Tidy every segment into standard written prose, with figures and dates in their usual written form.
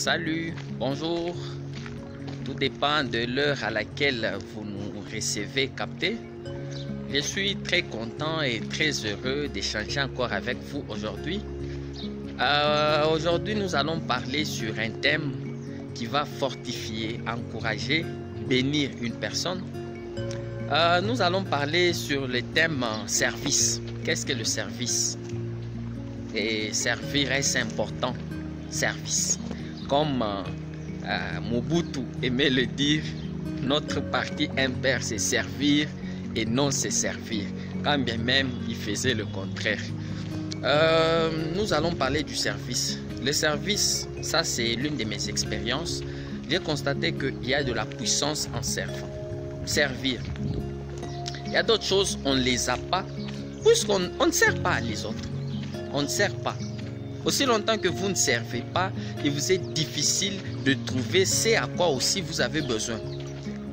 Salut, bonjour. Tout dépend de l'heure à laquelle vous nous recevez capté. Je suis très content et très heureux d'échanger encore avec vous aujourd'hui. Aujourd'hui, nous allons parler sur un thème qui va fortifier, encourager, bénir une personne. Nous allons parler sur le thème service. Qu'est-ce que le service? Et servir, est-ce important? Service. Comme Mobutu aimait le dire, notre parti impair c'est servir et non c'est servir. Quand bien même il faisait le contraire. Nous allons parler du service. Le service, ça c'est l'une de mes expériences. J'ai constaté qu'il y a de la puissance en servant. Servir. Il y a d'autres choses, on ne les a pas, puisqu'on ne sert pas les autres. On ne sert pas. Aussi longtemps que vous ne servez pas, il vous est difficile de trouver ce à quoi aussi vous avez besoin.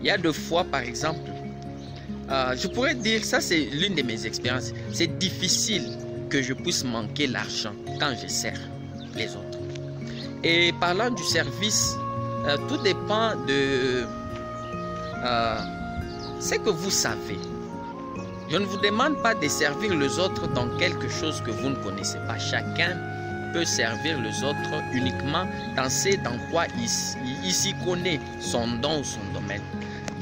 Il y a deux fois, par exemple, je pourrais dire, ça c'est l'une de mes expériences, c'est difficile que je puisse manquer l'argent quand je sers les autres. Et parlant du service, tout dépend de ce que vous savez. Je ne vous demande pas de servir les autres dans quelque chose que vous ne connaissez pas. Chacun peut servir les autres uniquement dans ce dans quoi il s'y connaît, son don ou son domaine.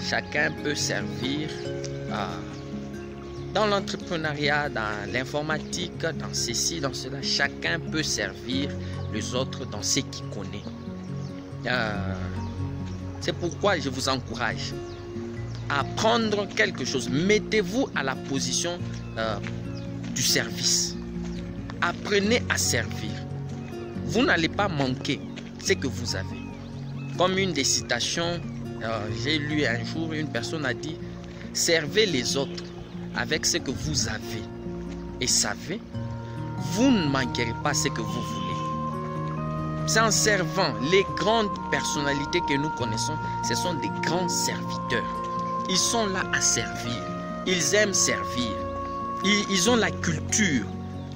Chacun peut servir dans l'entrepreneuriat, dans l'informatique, dans ceci, dans cela. Chacun peut servir les autres dans ce qu'il connaît. C'est pourquoi je vous encourage à prendre quelque chose. Mettez-vous à la position du service. Apprenez à servir. Vous n'allez pas manquer ce que vous avez. Comme une des citations, j'ai lu un jour, une personne a dit « Servez les autres avec ce que vous avez. Et savez, vous ne manquerez pas ce que vous voulez. » C'est en servant. Les grandes personnalités que nous connaissons, ce sont des grands serviteurs. Ils sont là à servir. Ils aiment servir. Ils ont la culture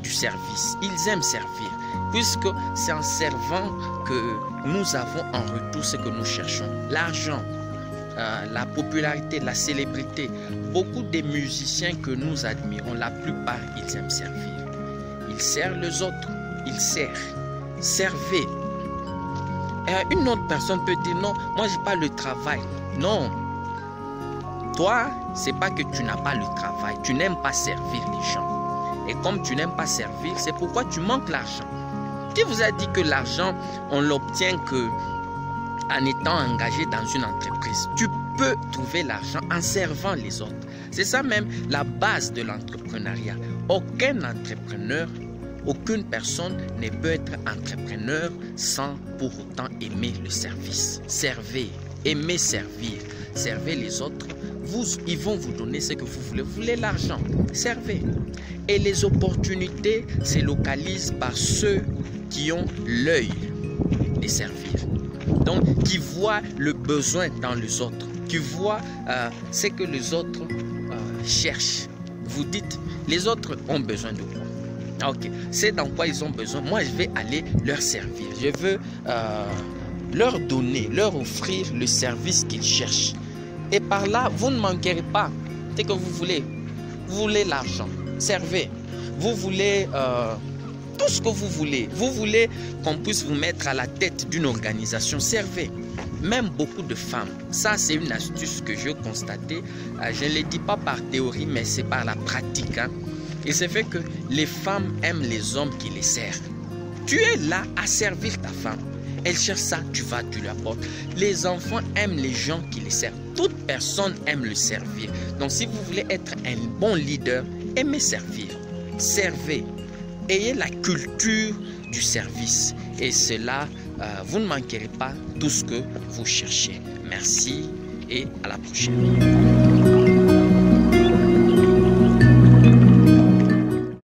du service. Ils aiment servir. Puisque c'est en servant que nous avons en retour ce que nous cherchons. L'argent, la popularité, la célébrité. Beaucoup de musiciens que nous admirons, la plupart, ils aiment servir. Ils servent les autres. Ils servent. Servez. Une autre personne peut dire non, moi j'ai pas le travail. Non. Toi, c'est pas que tu n'as pas le travail. Tu n'aimes pas servir les gens. Et comme tu n'aimes pas servir, c'est pourquoi tu manques l'argent. Qui vous a dit que l'argent, on l'obtient que en étant engagé dans une entreprise? Tu peux trouver l'argent en servant les autres. C'est ça même la base de l'entrepreneuriat. Aucun entrepreneur, aucune personne ne peut être entrepreneur sans pour autant aimer le service. Servez, aimez servir, servez les autres. Ils vont vous donner ce que vous voulez. Vous voulez l'argent, servez. Et les opportunités se localisent par ceux qui ont l'œil de servir. Donc, qui voient le besoin dans les autres, qui voient ce que les autres cherchent. Vous dites, les autres ont besoin de quoi? Ok, c'est dans quoi ils ont besoin. Moi, je vais aller leur servir. Je veux leur donner, leur offrir le service qu'ils cherchent. Et par là, vous ne manquerez pas. C'est que vous voulez. Vous voulez l'argent. Servez. Vous voulez tout ce que vous voulez. Vous voulez qu'on puisse vous mettre à la tête d'une organisation. Servez. Même beaucoup de femmes. Ça, c'est une astuce que j'ai constatée. Je ne le dis pas par théorie, mais c'est par la pratique. Et c'est fait que les femmes aiment les hommes qui les servent. Tu es là à servir ta femme. Elle cherche ça, tu lui apportes. Les enfants aiment les gens qui les servent. Toute personne aime le servir. Donc si vous voulez être un bon leader, aimez servir. Servez. Ayez la culture du service. Et cela, vous ne manquerez pas tout ce que vous cherchez. Merci et à la prochaine.